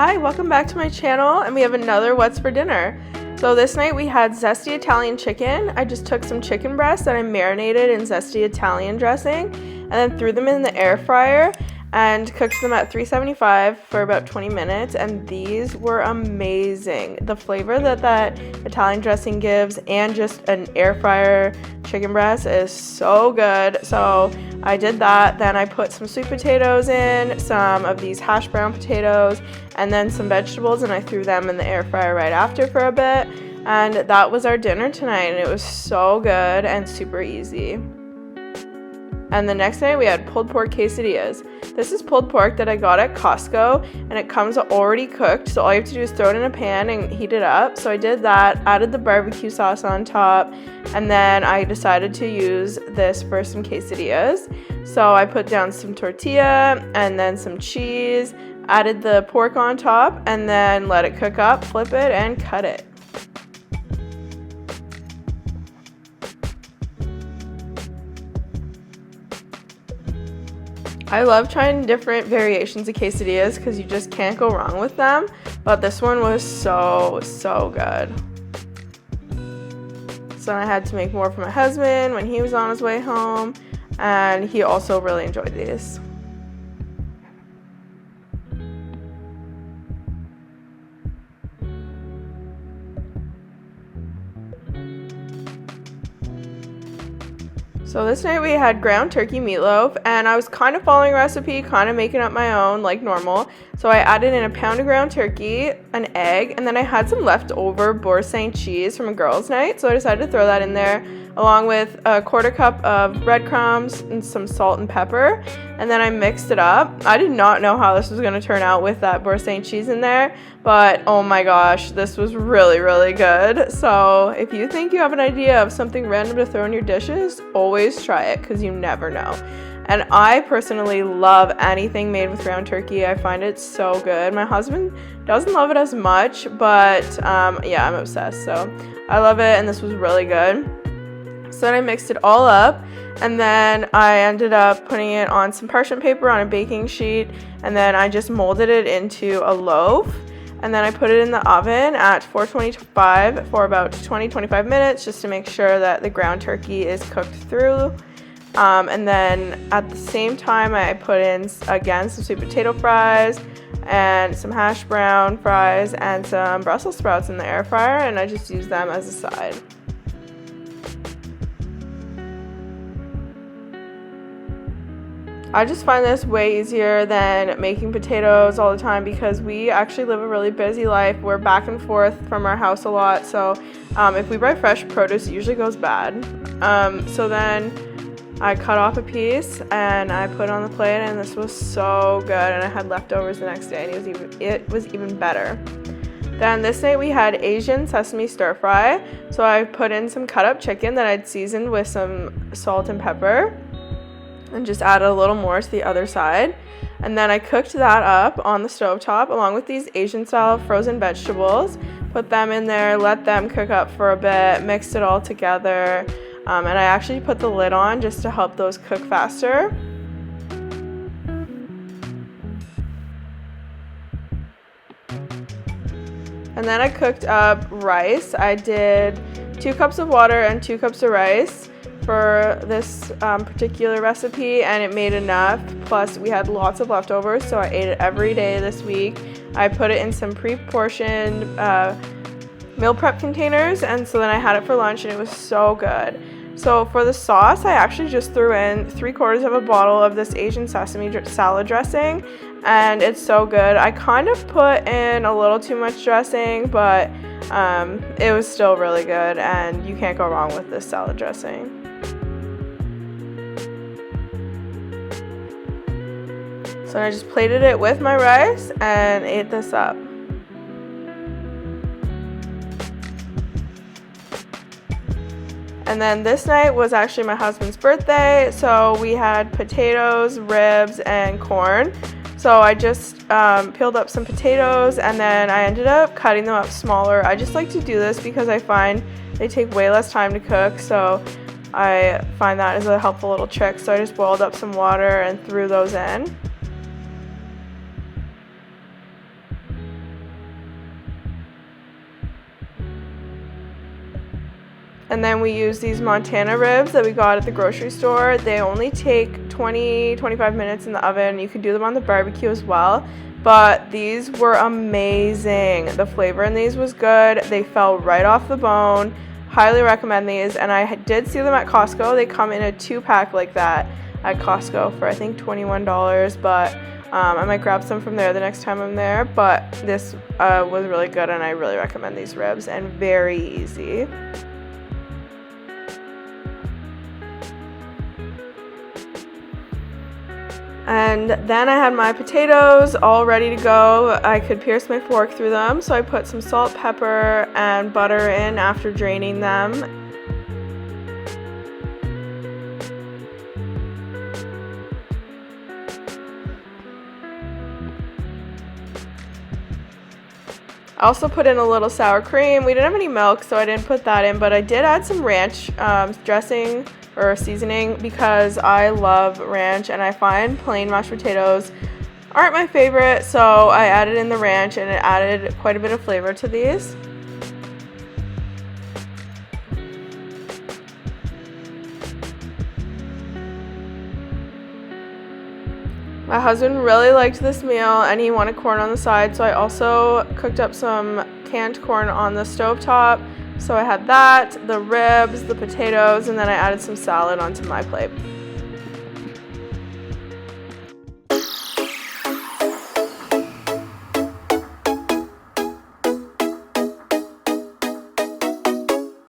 Hi, welcome back to my channel, and we have another What's for Dinner. So this night we had zesty Italian chicken. I just took some chicken breasts that I marinated in zesty Italian dressing and then threw them in the air fryer and cooked them at 375 for about 20 minutes, and these were amazing. The flavor that Italian dressing gives and just an air fryer chicken breast is so good. So I did that. Then I put some sweet potatoes in, some of these hash brown potatoes, and then some vegetables, and I threw them in the air fryer right after for a bit. And that was our dinner tonight, and it was so good and super easy. And the next night we had pulled pork quesadillas. This is pulled pork that I got at Costco, and it comes already cooked, so all you have to do is throw it in a pan and heat it up. So I did that, added the barbecue sauce on top, and then I decided to use this for some quesadillas. So I put down some tortilla and then some cheese, added the pork on top, and then let it cook up, flip it, and cut it. I love trying different variations of quesadillas because you just can't go wrong with them, but this one was so good. So I had to make more for my husband when he was on his way home, and he also really enjoyed these. So this night we had ground turkey meatloaf, and I was kind of following a recipe, kind of making up my own like normal. So I added in a pound of ground turkey, an egg, and then I had some leftover Boursin cheese from a girls' night. So I decided to throw that in there along with a quarter cup of breadcrumbs and some salt and pepper. And then I mixed it up. I did not know how this was going to turn out with that Boursin cheese in there, but oh my gosh, this was really good. So if you think you have an idea of something random to throw in your dishes, always try it because you never know. And I personally love anything made with ground turkey. I find it so good. My husband doesn't love it as much, but yeah, I'm obsessed. So I love it, and this was really good. So then I mixed it all up, and then I ended up putting it on some parchment paper on a baking sheet, and then I just molded it into a loaf, and then I put it in the oven at 425 for about 20-25 minutes just to make sure that the ground turkey is cooked through. And then at the same time I put in again some sweet potato fries and some hash brown fries and some Brussels sprouts in the air fryer, and I just used them as a side. I just find this way easier than making potatoes all the time because we actually live a really busy life. We're back and forth from our house a lot, so if we buy fresh produce, it usually goes bad. So then I cut off a piece and I put it on the plate, and this was so good, and I had leftovers the next day, and it was even better. Then this night we had Asian sesame stir fry, so I put in some cut up chicken that I'd seasoned with some salt and pepper, and just added a little more to the other side. And then I cooked that up on the stovetop along with these Asian style frozen vegetables, put them in there, let them cook up for a bit, mixed it all together, and I actually put the lid on just to help those cook faster. And then I cooked up rice. I did 2 cups of water and 2 cups of rice for this particular recipe, and it made enough. Plus we had lots of leftovers, so I ate it every day this week. I put it in some pre-portioned meal prep containers, and so then I had it for lunch, and it was so good. So for the sauce, I actually just threw in 3/4 of a bottle of this Asian sesame salad dressing, and it's so good. I kind of put in a little too much dressing, but it was still really good, and you can't go wrong with this salad dressing. So I just plated it with my rice and ate this up. And then this night was actually my husband's birthday, so we had potatoes, ribs, and corn. So I just peeled up some potatoes, and then I ended up cutting them up smaller. I just like to do this because I find they take way less time to cook, so I find that is a helpful little trick. So I just boiled up some water and threw those in. And then we use these Montana ribs that we got at the grocery store. They only take 20-25 minutes in the oven. You can do them on the barbecue as well. But these were amazing. The flavor in these was good. They fell right off the bone. Highly recommend these. And I did see them at Costco. They come in a 2-pack like that at Costco for I think $21. But I might grab some from there the next time I'm there. But this was really good, and I really recommend these ribs, and very easy. And then I had my potatoes all ready to go. I could pierce my fork through them, so I put some salt, pepper, and butter in after draining them. I also put in a little sour cream. We didn't have any milk, so I didn't put that in, but I did add some ranch dressing or seasoning because I love ranch, and I find plain mashed potatoes aren't my favorite, so I added in the ranch, and it added quite a bit of flavor to these. My husband really liked this meal, and he wanted corn on the side, so I also cooked up some canned corn on the stovetop. So I had that, the ribs, the potatoes, and then I added some salad onto my plate.